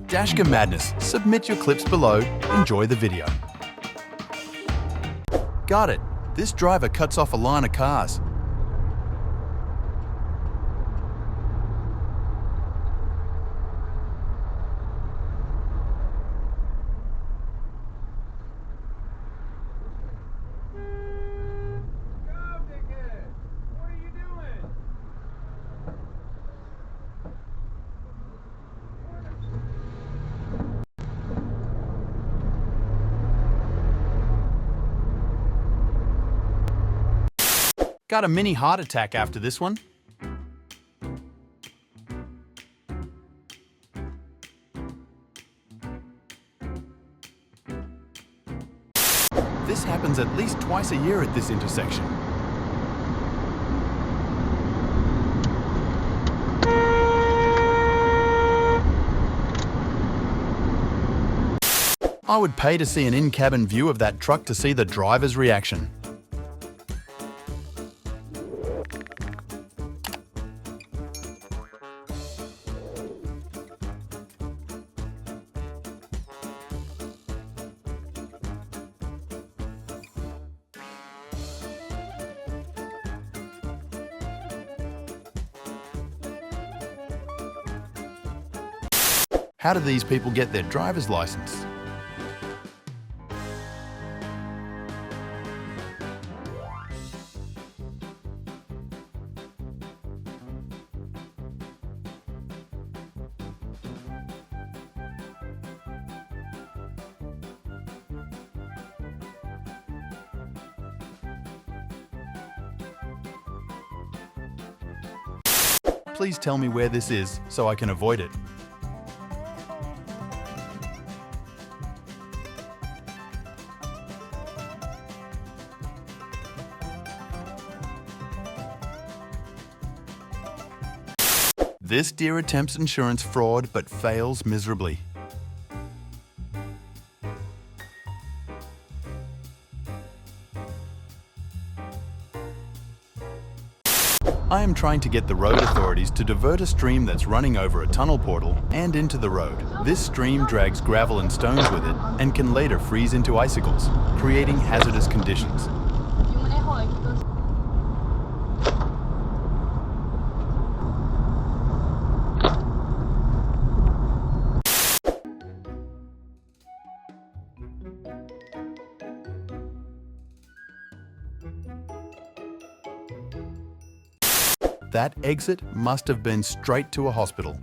Dashcam madness. Submit your clips below. Enjoy the video. Got it. This driver cuts off a line of cars. Got a mini heart attack after this one. This happens at least twice a year at this intersection. I would pay to see an in-cabin view of that truck to see the driver's reaction. How do these people get their driver's license? Please tell me where this is so I can avoid it. This deer attempts insurance fraud but fails miserably. I am trying to get the road authorities to divert a stream that's running over a tunnel portal and into the road. This stream drags gravel and stones with it and can later freeze into icicles, creating hazardous conditions. That exit must have been straight to a hospital.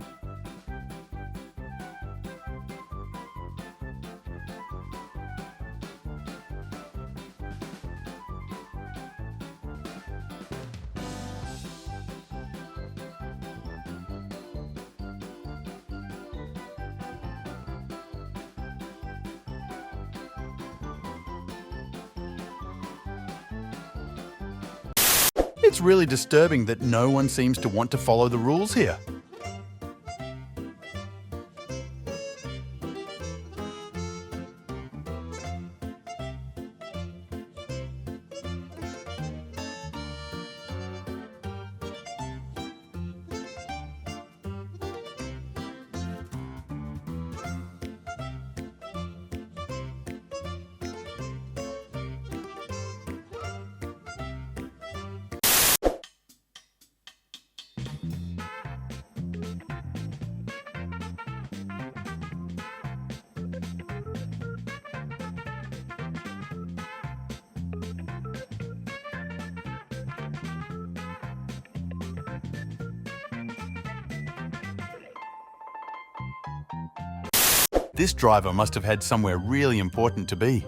It's really disturbing that no one seems to want to follow the rules here. This driver must have had somewhere really important to be.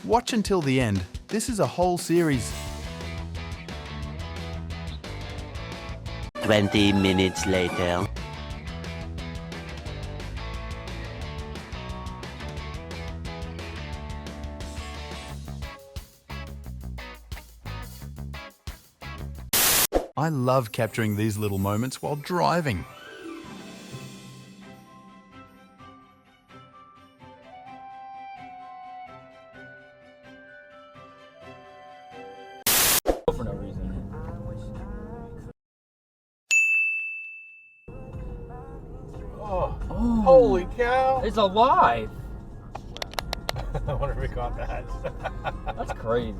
Watch until the end. This is a whole series. 20 minutes later. I love capturing these little moments while driving. Oh, Holy cow! it's alive. I wonder if we caught that. That's crazy.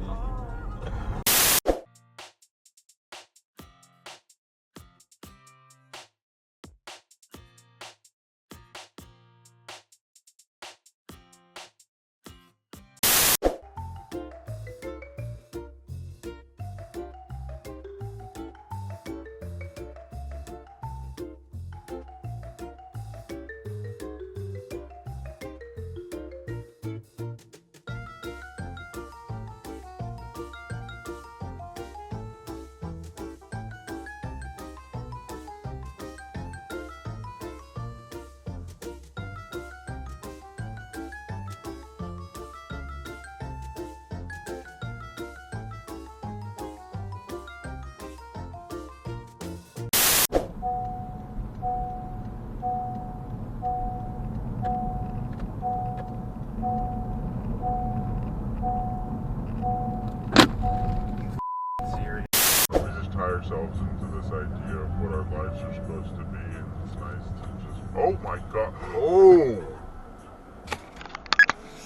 We just tie ourselves into this idea of what our lives are supposed to be, and it's nice to just, oh my god, oh!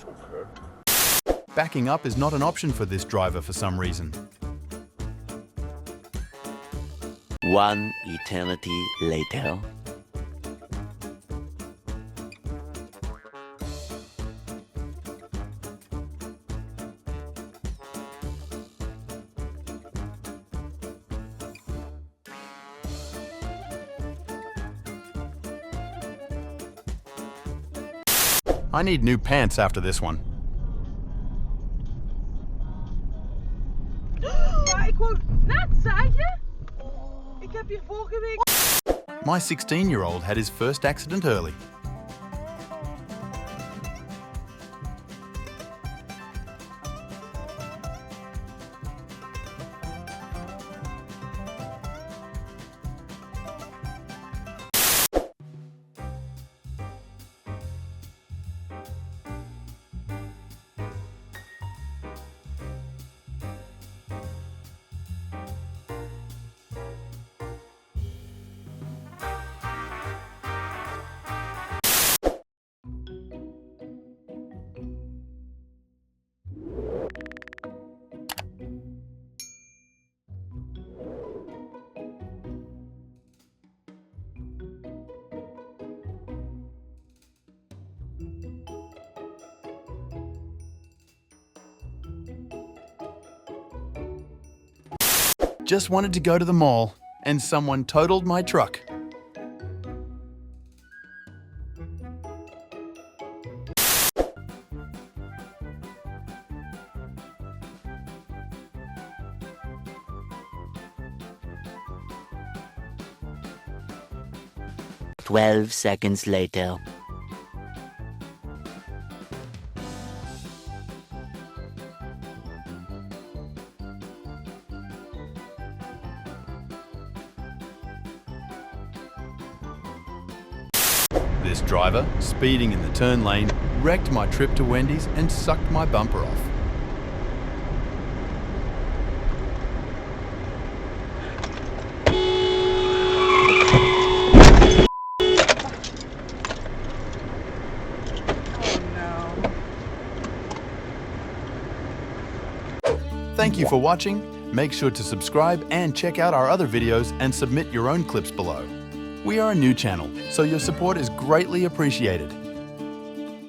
Okay. Backing up is not an option for this driver for some reason. One eternity later. I need new pants after this one. Ja, ik wou net zeggen, ik heb hier vorige week... My 16-year-old had his first accident early. Just wanted to go to the mall, and someone totaled my truck. Twelve seconds later. This driver, speeding in the turn lane, wrecked my trip to Wendy's and sucked my bumper off. Thank you for watching. Make sure to subscribe and check out our other videos and submit your own clips below. We are a new channel, so your support is greatly appreciated.